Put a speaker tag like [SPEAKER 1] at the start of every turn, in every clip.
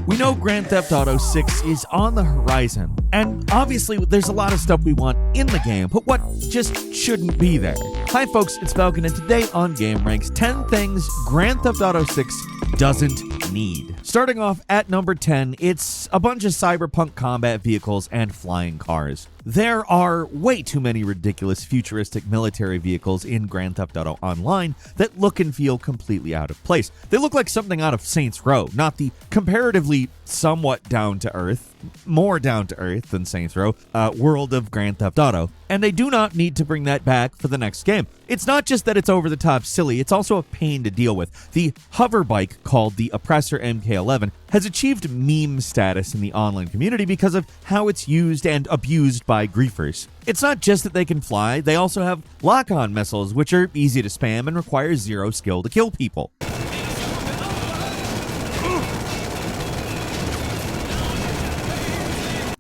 [SPEAKER 1] We know Grand Theft Auto 6 is on the horizon, and obviously there's a lot of stuff we want in the game, but what just shouldn't be there. Hi folks, it's Falcon, and today on gameranx, 10 things Grand Theft Auto 6 doesn't need. Starting off at number 10, it's a bunch of cyberpunk combat vehicles and flying cars. There are way too many ridiculous futuristic military vehicles in Grand Theft Auto Online that look and feel completely out of place. They look like something out of Saints Row, not the comparatively somewhat down-to-earth, more down-to-earth than Saints Row, world of Grand Theft Auto. And they do not need to bring that back for the next game. It's not just that it's over-the-top silly, it's also a pain to deal with. The hover bike, called the Oppressor MK11, has achieved meme status in the online community because of how it's used and abused by griefers. It's not just that they can fly, they also have lock-on missiles, which are easy to spam and require zero skill to kill people.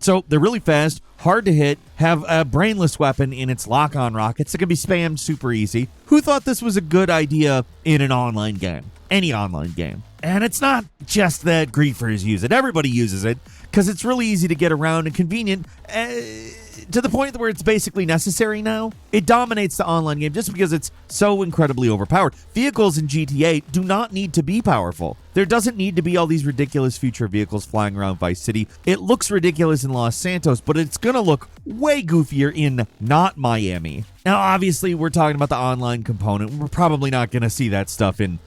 [SPEAKER 1] So they're really fast, hard to hit, have a brainless weapon in its lock-on rockets that can be spammed super easy. Who thought this was a good idea in an online game? Any online game. And it's not just that griefers use it. Everybody uses it because it's really easy to get around and convenient to the point where it's basically necessary now. It dominates the online game just because it's so incredibly overpowered. Vehicles in GTA do not need to be powerful. There doesn't need to be all these ridiculous future vehicles flying around Vice City. It looks ridiculous in Los Santos, but it's going to look way goofier in not Miami. Now, obviously, we're talking about the online component. We're probably not going to see that stuff in,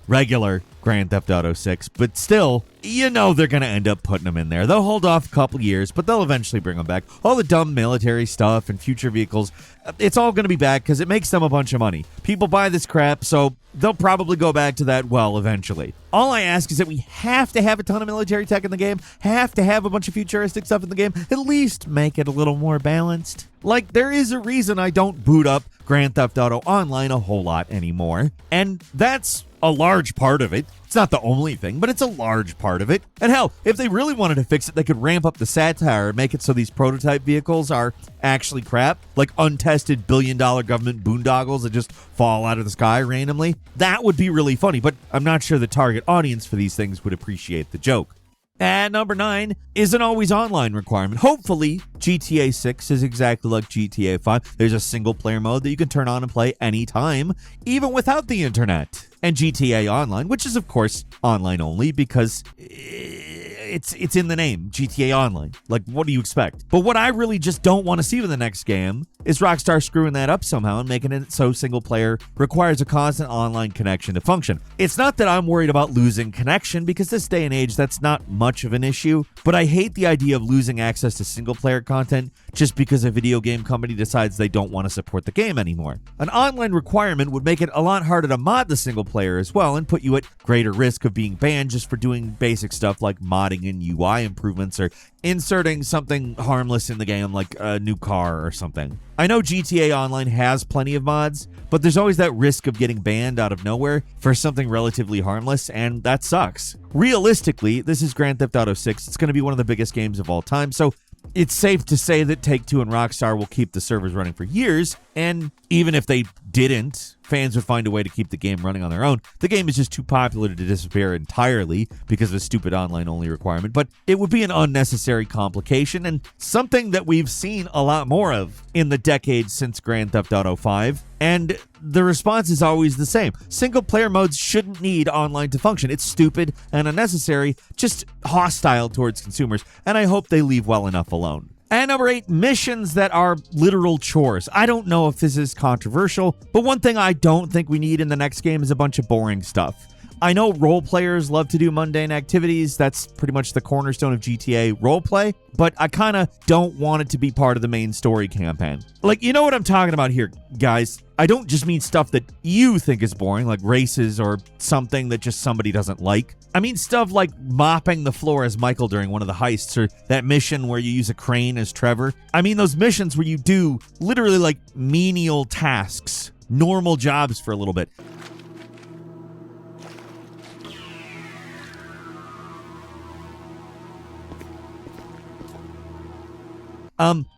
[SPEAKER 1] regular Grand Theft Auto 6, but still, they're going to end up putting them in there. They'll hold off a couple years, but they'll eventually bring them back. All the dumb military stuff and future vehicles, it's all going to be back because it makes them a bunch of money. People buy this crap, so they'll probably go back to that well eventually. All I ask is that we have to have a ton of military tech in the game, have to have a bunch of futuristic stuff in the game, at least make it a little more balanced. Like, there is a reason I don't boot up Grand Theft Auto Online a whole lot anymore, and that's a large part of it. It's not the only thing, but it's a large part of it. And hell, if they really wanted to fix it, they could ramp up the satire and make it so these prototype vehicles are actually crap, like untested billion-dollar government boondoggles that just fall out of the sky randomly. That would be really funny, but I'm not sure the target audience for these things would appreciate the joke. And number 9 is an always online requirement. Hopefully, GTA 6 is exactly like GTA 5. There's a single player mode that you can turn on and play anytime, even without the internet. And GTA Online, which is of course online only because it's in the name, GTA Online. Like, what do you expect? But what I really just don't want to see with the next game is Rockstar screwing that up somehow and making it so single player requires a constant online connection to function. It's not that I'm worried about losing connection, because this day and age, that's not much of an issue, but I hate the idea of losing access to single player content just because a video game company decides they don't want to support the game anymore. An online requirement would make it a lot harder to mod the single player as well and put you at greater risk of being banned just for doing basic stuff like modding and UI improvements or inserting something harmless in the game like a new car or something. I know GTA Online has plenty of mods, but there's always that risk of getting banned out of nowhere for something relatively harmless, and that sucks. Realistically, this is Grand Theft Auto 6. It's going to be one of the biggest games of all time, so it's safe to say that Take-Two and Rockstar will keep the servers running for years, and even if they didn't, fans would find a way to keep the game running on their own. The game is just too popular to disappear entirely because of a stupid online-only requirement, but it would be an unnecessary complication and something that we've seen a lot more of in the decades since Grand Theft Auto 5, and the response is always the same. Single-player modes shouldn't need online to function. It's stupid and unnecessary, just hostile towards consumers, and I hope they leave well enough alone. And number 8, missions that are literal chores. I don't know if this is controversial, but one thing I don't think we need in the next game is a bunch of boring stuff. I know role players love to do mundane activities. That's pretty much the cornerstone of GTA roleplay, but I kind of don't want it to be part of the main story campaign. Like, you know what I'm talking about here, guys? I don't just mean stuff that you think is boring, like races or something that just somebody doesn't like. I mean stuff like mopping the floor as Michael during one of the heists, or that mission where you use a crane as Trevor. I mean those missions where you do literally like menial tasks, normal jobs for a little bit.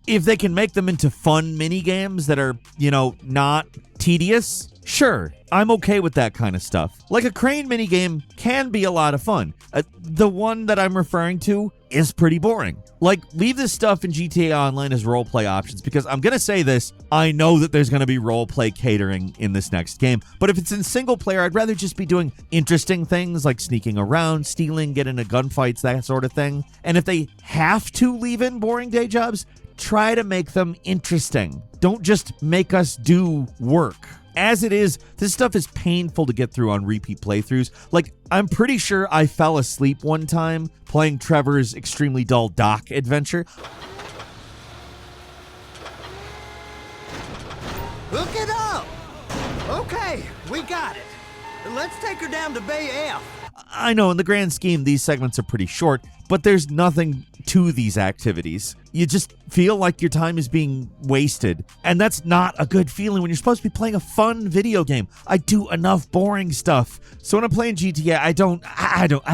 [SPEAKER 1] If they can make them into fun mini games that are, not tedious, Sure, I'm okay with that kind of stuff. Like a crane minigame can be a lot of fun. The one that I'm referring to is pretty boring. Like, leave this stuff in GTA Online as roleplay options, because I'm gonna say this, I know that there's gonna be roleplay catering in this next game, but if it's in single player, I'd rather just be doing interesting things like sneaking around, stealing, getting into gunfights, that sort of thing. And if they have to leave in boring day jobs, try to make them interesting. Don't just make us do work. As it is, this stuff is painful to get through on repeat playthroughs. Like, I'm pretty sure I fell asleep one time playing Trevor's extremely dull dock adventure.
[SPEAKER 2] Hook it up! Okay, we got it. Let's take her down to Bay F.
[SPEAKER 1] I know in the grand scheme, these segments are pretty short, but there's nothing to these activities. You just feel like your time is being wasted, and that's not a good feeling when you're supposed to be playing a fun video game. I do enough boring stuff. So when I'm playing GTA, I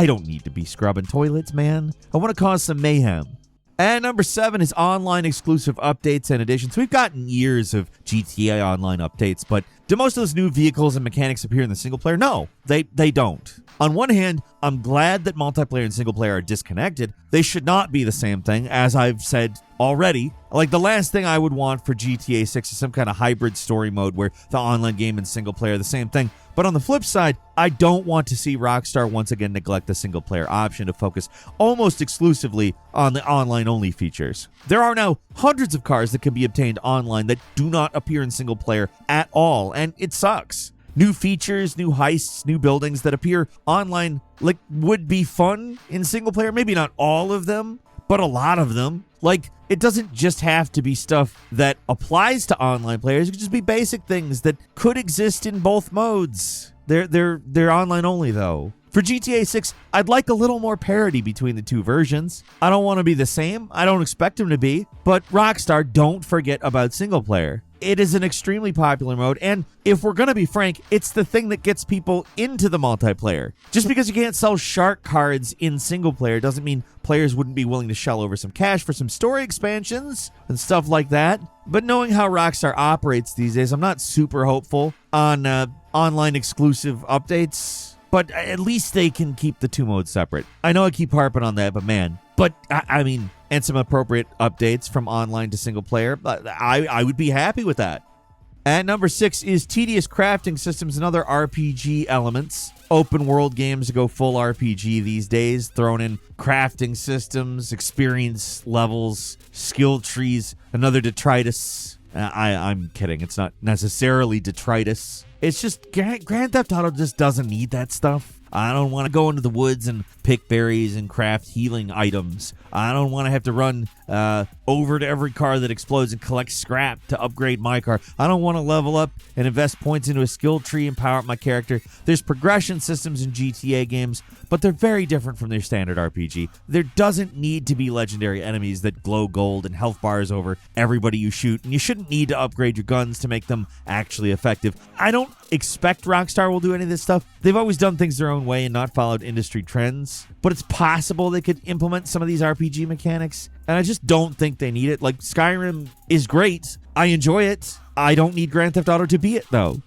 [SPEAKER 1] don't need to be scrubbing toilets, man. I want to cause some mayhem. And number 7 is online exclusive updates and additions. We've gotten years of GTA Online updates, but do most of those new vehicles and mechanics appear in the single player? No, they don't. On one hand, I'm glad that multiplayer and single player are disconnected. They should not be the same thing, as I've said already. Like, the last thing I would want for GTA 6 is some kind of hybrid story mode where the online game and single player are the same thing. But on the flip side, I don't want to see Rockstar once again neglect the single player option to focus almost exclusively on the online only features. There are now hundreds of cars that can be obtained online that do not appear in single player at all, and it sucks. New features, new heists, new buildings that appear online like would be fun in single player. Maybe not all of them, but a lot of them. Like, it doesn't just have to be stuff that applies to online players. It could just be basic things that could exist in both modes. They're online only though. For GTA 6, I'd like a little more parity between the two versions. I don't want to be the same. I don't expect them to be. But Rockstar, don't forget about single player. It is an extremely popular mode, and if we're going to be frank, it's the thing that gets people into the multiplayer. Just because you can't sell shark cards in single player doesn't mean players wouldn't be willing to shell over some cash for some story expansions and stuff like that. But knowing how Rockstar operates these days, I'm not super hopeful on online exclusive updates, but at least they can keep the two modes separate. I know I keep harping on that, but man, I mean, and some appropriate updates from online to single player, but I would be happy with that. And number 6 is tedious crafting systems and other RPG elements. Open world games go full RPG these days, throwing in crafting systems, experience levels, skill trees, another detritus. I'm kidding. It's not necessarily detritus. It's just Grand Theft Auto just doesn't need that stuff. I don't want to go into the woods and pick berries and craft healing items. I don't want to have to run over to every car that explodes and collect scrap to upgrade my car. I don't want to level up and invest points into a skill tree and power up my character. There's progression systems in GTA games, but they're very different from their standard RPG. There doesn't need to be legendary enemies that glow gold and health bars over everybody you shoot, and you shouldn't need to upgrade your guns to make them actually effective. I don't expect Rockstar will do any of this stuff. They've always done things their own way and not followed industry trends, but it's possible they could implement some of these RPG mechanics, and I just don't think they need it. Like, Skyrim is great. I enjoy it. I don't need Grand Theft Auto to be it, though.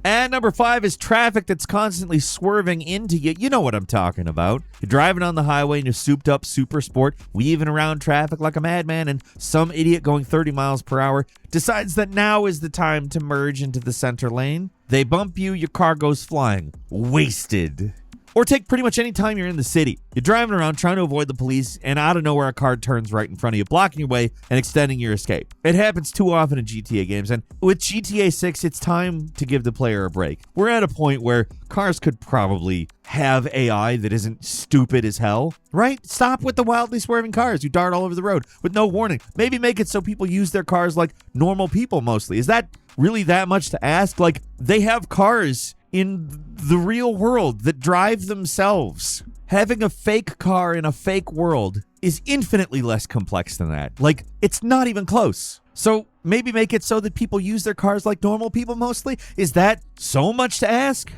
[SPEAKER 1] And number 5 is traffic that's constantly swerving into you. You know what I'm talking about. You're driving on the highway in your souped up super sport, weaving around traffic like a madman, and some idiot going 30 miles per hour decides that now is the time to merge into the center lane. They bump you, your car goes flying. Wasted. Or take pretty much any time you're in the city. You're driving around trying to avoid the police, and out of nowhere a car turns right in front of you, blocking your way and extending your escape. It happens too often in GTA games, and with GTA 6, it's time to give the player a break. We're at a point where cars could probably have AI that isn't stupid as hell, right? Stop with the wildly swerving cars who dart all over the road with no warning. Maybe make it so people use their cars like normal people mostly. Is that really that much to ask? Like, they have cars in the real world that drive themselves. Having a fake car in a fake world is infinitely less complex than that. Like, it's not even close. So maybe make it so that people use their cars like normal people mostly? Is that so much to ask?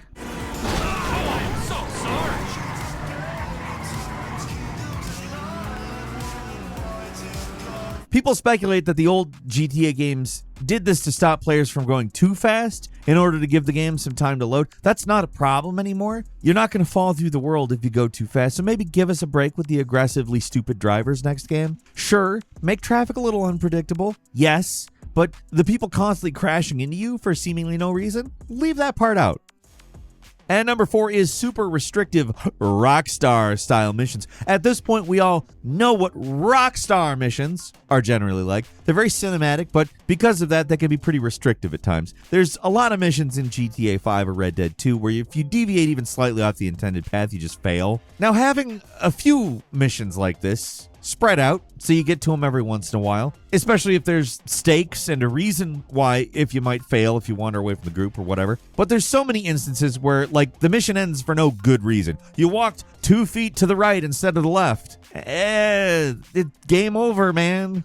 [SPEAKER 1] People speculate that the old GTA games did this to stop players from going too fast in order to give the game some time to load. That's not a problem anymore. You're not going to fall through the world if you go too fast, so maybe give us a break with the aggressively stupid drivers next game. Sure, make traffic a little unpredictable. Yes, but the people constantly crashing into you for seemingly no reason, leave that part out. And number 4 is super restrictive Rockstar style missions. At this point, we all know what Rockstar missions are generally like. They're very cinematic, but because of that, they can be pretty restrictive at times. There's a lot of missions in GTA 5 or Red Dead 2 where if you deviate even slightly off the intended path, you just fail. Now, having a few missions like this spread out so you get to them every once in a while, especially if there's stakes and a reason why if you might fail if you wander away from the group or whatever. But there's so many instances where like the mission ends for no good reason. You walked 2 feet to the right instead of the left. It's game over, man.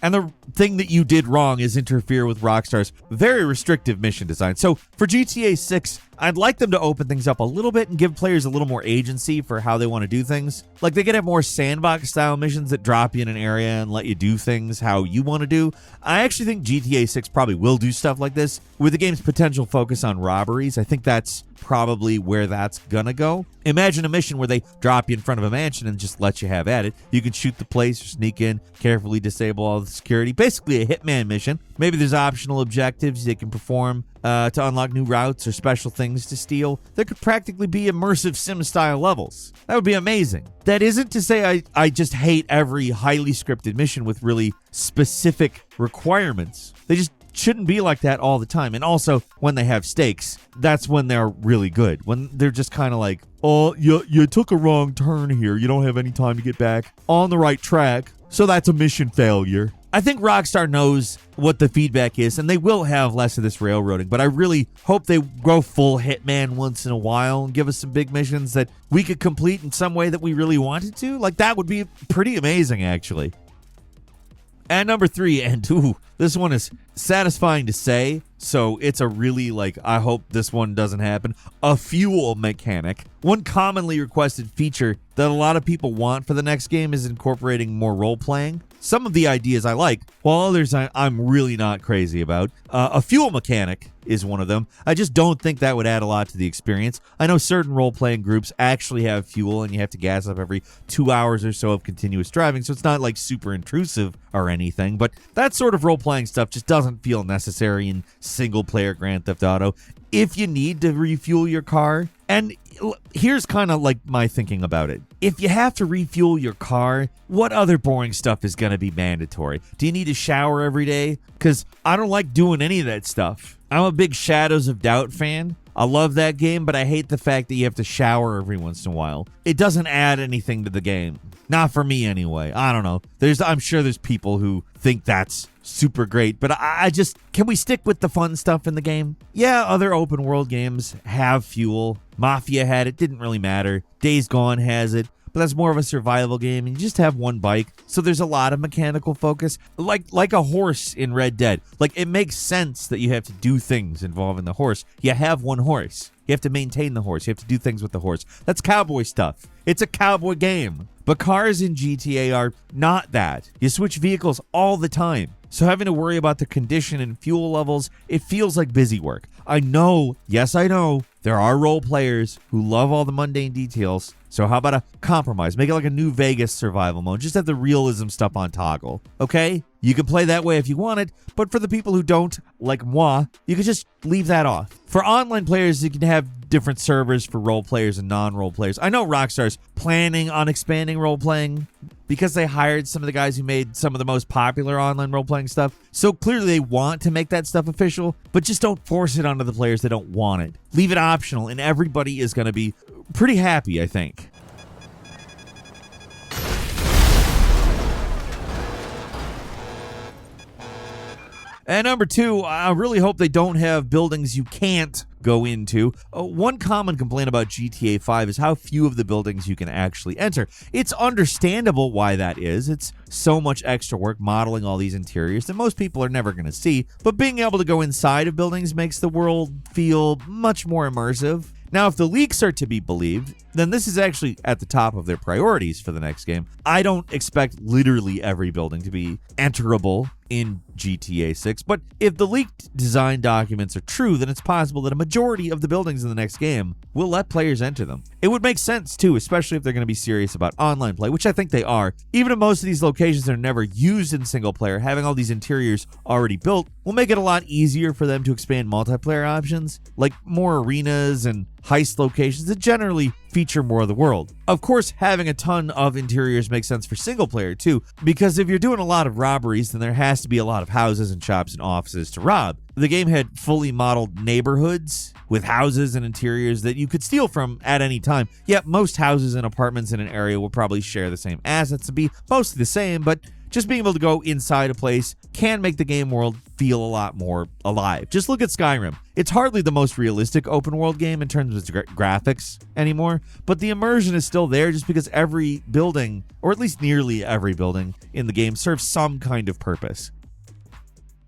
[SPEAKER 1] And the thing that you did wrong is interfere with Rockstar's very restrictive mission design. So for GTA 6, I'd like them to open things up a little bit and give players a little more agency for how they want to do things. Like they could have more sandbox-style missions that drop you in an area and let you do things how you want to do. I actually think GTA 6 probably will do stuff like this. With the game's potential focus on robberies, I think that's probably where that's gonna go. Imagine a mission where they drop you in front of a mansion and just let you have at it. You can shoot the place, or sneak in, carefully disable all the security. Basically a hitman mission. Maybe there's optional objectives they can perform to unlock new routes or special things to steal. There could practically be immersive sim-style levels. That would be amazing. That isn't to say I just hate every highly scripted mission with really specific requirements. They just shouldn't be like that all the time. And also, when they have stakes, that's when they're really good. When they're just kind of like, oh, you took a wrong turn here. You don't have any time to get back on the right track. So that's a mission failure. I think Rockstar knows what the feedback is, and they will have less of this railroading, but I really hope they go full Hitman once in a while and give us some big missions that we could complete in some way that we really wanted to. Like, that would be pretty amazing, actually. And number 3, and this one is satisfying to say, so it's a really, I hope this one doesn't happen, a fuel mechanic. One commonly requested feature that a lot of people want for the next game is incorporating more role-playing. Some of the ideas I like, while others I'm really not crazy about. A fuel mechanic is one of them. I just don't think that would add a lot to the experience. I know certain role-playing groups actually have fuel, and you have to gas up every 2 hours or so of continuous driving, so it's not super intrusive or anything, but that sort of role-playing stuff just doesn't feel necessary in single-player Grand Theft Auto. If you need to refuel your car, and here's kind of my thinking about it. If you have to refuel your car, what other boring stuff is going to be mandatory? Do you need to shower every day? Because I don't like doing any of that stuff. I'm a big Shadows of Doubt fan. I love that game, but I hate the fact that you have to shower every once in a while. It doesn't add anything to the game. Not for me anyway. I don't know. I'm sure there's people who think that's super great, but I just, can we stick with the fun stuff in the game? Yeah, other open world games have fuel. Mafia had it, didn't really matter. Days Gone has it, but that's more of a survival game, and you just have one bike, so there's a lot of mechanical focus, like a horse in Red Dead. It makes sense that you have to do things involving the horse. You have one horse. You have to maintain the horse. You have to do things with the horse. That's cowboy stuff. It's a cowboy game. But cars in GTA are not that. You switch vehicles all the time. So having to worry about the condition and fuel levels, it feels like busy work. I know, yes I know, there are role players who love all the mundane details. So how about a compromise? Make it like a New Vegas survival mode. Just have the realism stuff on toggle, okay? You can play that way if you want it, but for the people who don't, like moi, you can just leave that off. For online players, you can have different servers for role players and non-role players. I know Rockstar's planning on expanding role-playing because they hired some of the guys who made some of the most popular online role-playing stuff. So clearly they want to make that stuff official, but just don't force it onto the players that don't want it. Leave it optional, and everybody is going to be pretty happy, I think. And number 2, I really hope they don't have buildings you can't go into. One common complaint about GTA 5 is how few of the buildings you can actually enter. It's understandable why that is. It's so much extra work modeling all these interiors that most people are never going to see, but being able to go inside of buildings makes the world feel much more immersive. Now, if the leaks are to be believed, then this is actually at the top of their priorities for the next game. I don't expect literally every building to be enterable in GTA 6, but if the leaked design documents are true, then it's possible that a majority of the buildings in the next game will let players enter them. It would make sense too, especially if they're going to be serious about online play, which I think they are. Even if most of these locations are never used in single player, having all these interiors already built will make it a lot easier for them to expand multiplayer options, like more arenas and heist locations that generally feature more of the world. Of course, having a ton of interiors makes sense for single player too, because if you're doing a lot of robberies, then there has to be a lot of houses and shops and offices to rob. The game had fully modeled neighborhoods with houses and interiors that you could steal from at any time. Yet most houses and apartments in an area will probably share the same assets and be mostly the same, but just being able to go inside a place can make the game world feel a lot more alive. Just look at Skyrim. It's hardly the most realistic open world game in terms of its graphics anymore, but the immersion is still there just because every building, or at least nearly every building in the game, serves some kind of purpose.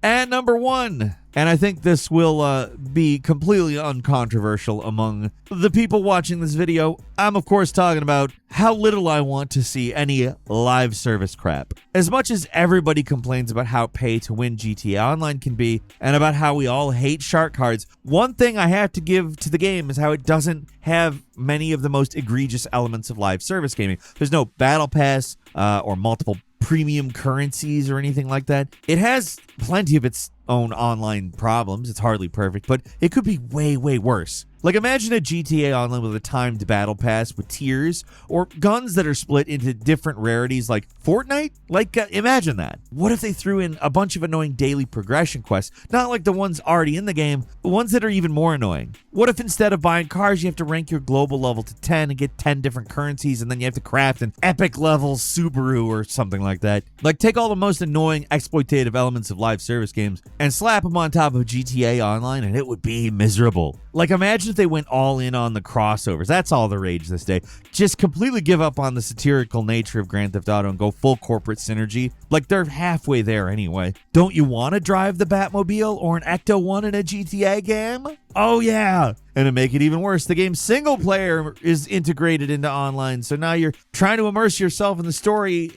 [SPEAKER 1] And number 1, and I think this will be completely uncontroversial among the people watching this video, I'm of course talking about how little I want to see any live service crap. As much as everybody complains about how pay-to-win GTA Online can be, and about how we all hate shark cards, one thing I have to give to the game is how it doesn't have many of the most egregious elements of live service gaming. There's no battle pass or multiple premium currencies or anything like that. It has plenty of its own online problems. It's hardly perfect, but it could be way, way worse. Like, imagine a GTA Online with a timed battle pass with tiers, or guns that are split into different rarities like Fortnite? Like, imagine that. What if they threw in a bunch of annoying daily progression quests? Not like the ones already in the game, but ones that are even more annoying. What if instead of buying cars, you have to rank your global level to 10 and get 10 different currencies, and then you have to craft an epic level Subaru or something like that? Like, take all the most annoying exploitative elements of live service games and slap them on top of GTA Online, and it would be miserable. Like, imagine if they went all in on the crossovers. That's all the rage this day. Just completely give up on the satirical nature of Grand Theft Auto and go full corporate synergy. Like, they're halfway there anyway. Don't you want to drive the Batmobile or an Ecto-1 in a GTA game? Oh yeah! And to make it even worse, the game's single player is integrated into online, so now you're trying to immerse yourself in the story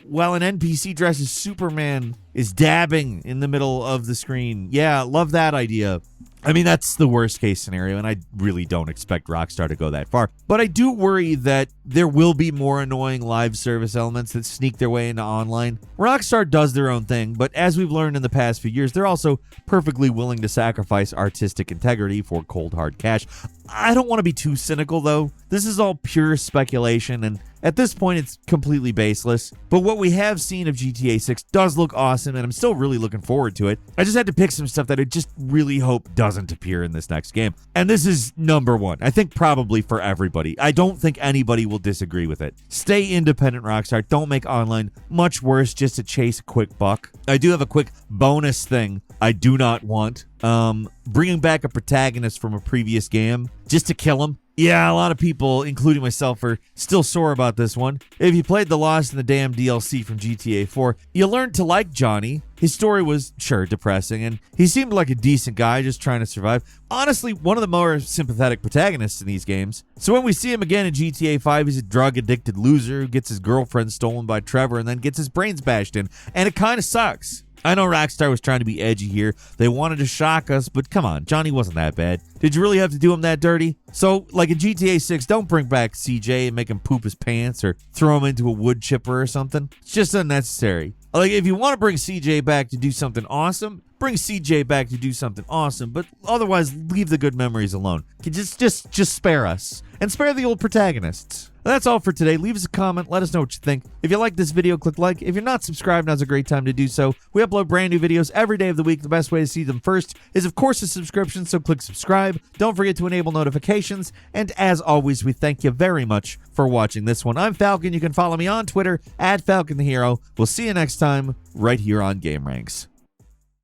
[SPEAKER 1] while an NPC dressed as Superman is dabbing in the middle of the screen. Yeah, love that idea. I mean, that's the worst case scenario, and I really don't expect Rockstar to go that far. But I do worry that there will be more annoying live service elements that sneak their way into online. Rockstar does their own thing, but as we've learned in the past few years, they're also perfectly willing to sacrifice artistic integrity for cold hard cash. I don't want to be too cynical, though. This is all pure speculation, and at this point, it's completely baseless. But what we have seen of GTA 6 does look awesome, and I'm still really looking forward to it. I just had to pick some stuff that I just really hope doesn't appear in this next game. And this is number 1. I think probably for everybody. I don't think anybody will disagree with it. Stay independent, Rockstar. Don't make online much worse just to chase a quick buck. I do have a quick bonus thing I do not want. Bringing back a protagonist from a previous game just to kill him. Yeah, a lot of people, including myself, are still sore about this one. If you played the Lost in the Damned DLC from GTA 4, you learned to like Johnny. His story was, sure, depressing, and he seemed like a decent guy just trying to survive. Honestly, one of the more sympathetic protagonists in these games. So when we see him again in GTA 5, he's a drug-addicted loser who gets his girlfriend stolen by Trevor and then gets his brains bashed in, and it kind of sucks. I know Rockstar was trying to be edgy here. They wanted to shock us, but come on, Johnny wasn't that bad. Did you really have to do him that dirty? So, like in GTA 6, don't bring back CJ and make him poop his pants or throw him into a wood chipper or something. It's just unnecessary. Like, if you want to bring CJ back to do something awesome, bring CJ back to do something awesome, but otherwise leave the good memories alone. Just spare us. And spare the old protagonists. That's all for today. Leave us a comment. Let us know what you think. If you like this video, click like. If you're not subscribed, now's a great time to do so. We upload brand new videos every day of the week. The best way to see them first is, of course, a subscription, so click subscribe. Don't forget to enable notifications. And as always, we thank you very much for watching this one. I'm Falcon. You can follow me on Twitter @FalconTheHero. We'll see you next time right here on GameRanx.